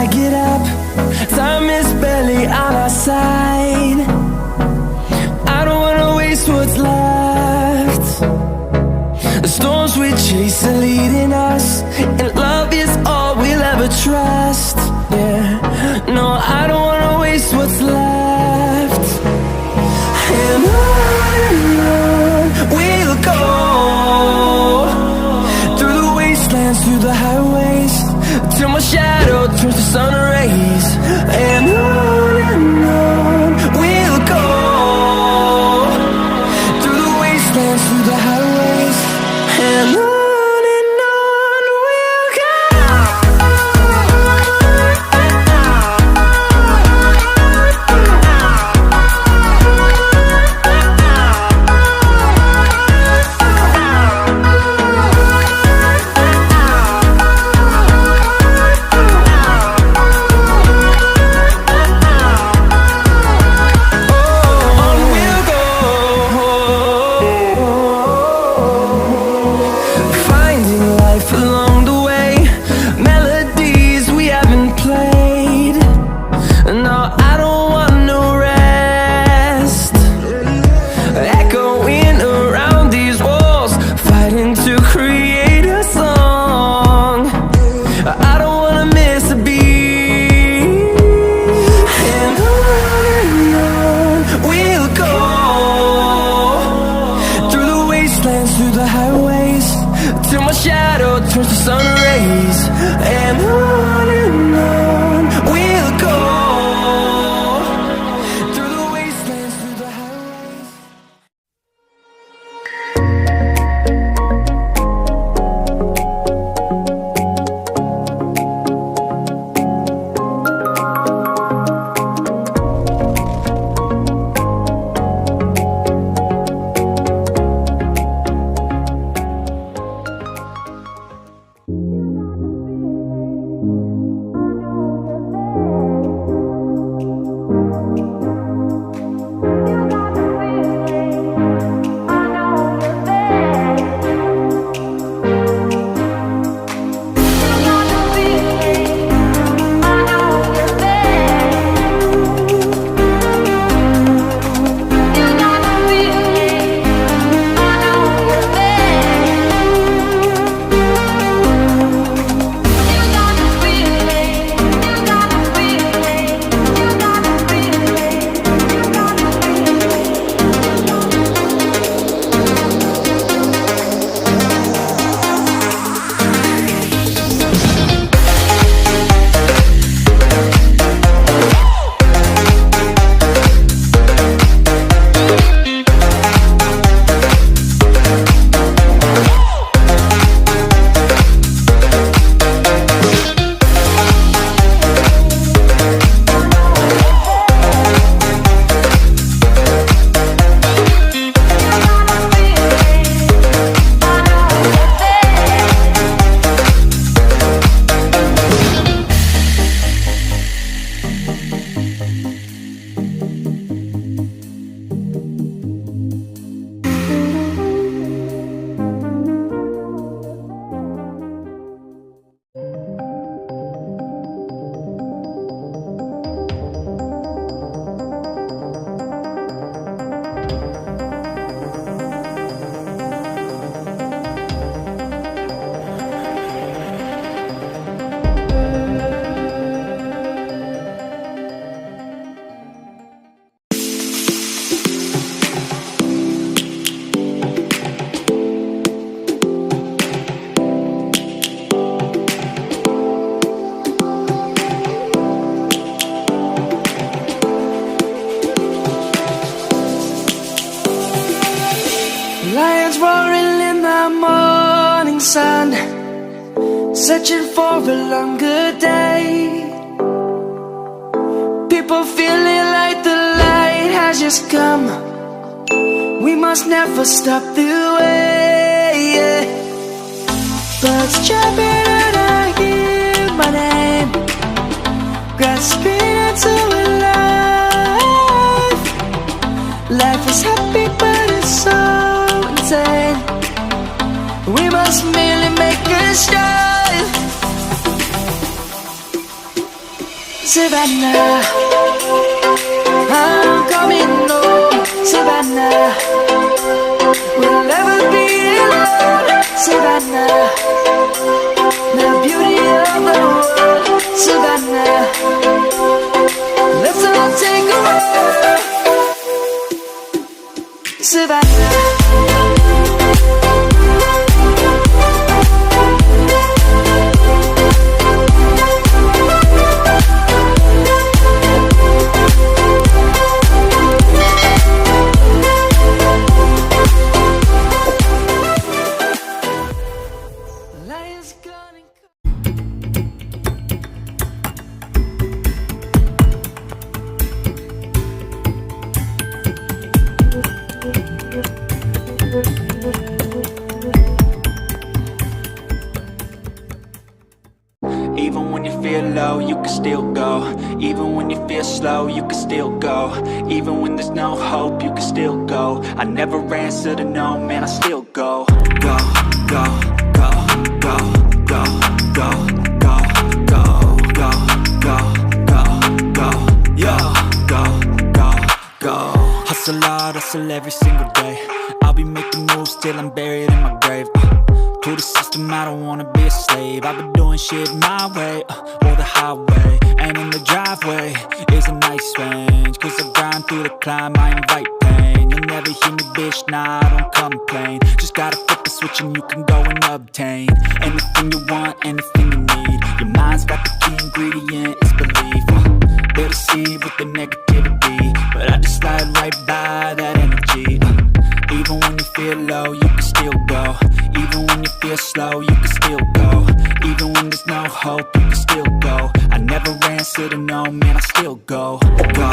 I get up, time is barely on our side. I don't wanna waste what's left. The storms we chase are leading us, and love is all we'll ever trust. Yeah, no, I don't wanna waste what's left. And on we'll go, through the wastelands, through the highways, till my shadow turns to sun rays. And on we'll go, through the wastelands, through the highways, and on we'll go. Through the highways, till my shadow turns to sun rays. And on we'll go, through the wastelands, through the highways. Lions roaring in the morning sun, searching for a longer day. People feeling like the light has just come. We must never stop the way. Birds chirping and I hear my name, grasping into a life. Life is happy but it's so insane. We must merely make a start. Savannah, I'm coming home, Savannah. We'll never be alone, Savannah. The beauty of the world, Savannah. Let's all take a walk, Savannah. Even when you feel low, you can still go. Even when you feel slow, you can still go. Even when there's no hope, you can still go. I never answer to no, man, I still go. Go, go, go, go, go, go, go, go, go, go, go, go, yo, go, go, go. Hustle hard, hustle every single day. I'll be making moves till I'm buried in my grave. To the system, I don't wanna be a slave. I've been doing shit my way, or the highway. And in the driveway is a nice range. Cause I grind through the climb, I invite pain. You'll never hear me, bitch, nah, I don't complain. Just gotta flip the switch and you can go and obtain anything you want, anything you need. Your mind's got the key ingredient, it's belief. They'll deceive with the negativity, but I just slide right by that energy. Even when you feel low, you can still go. Even when you feel slow, you can still go. Even when there's no hope, you can still go. I never answer to no, man, I still go. Go.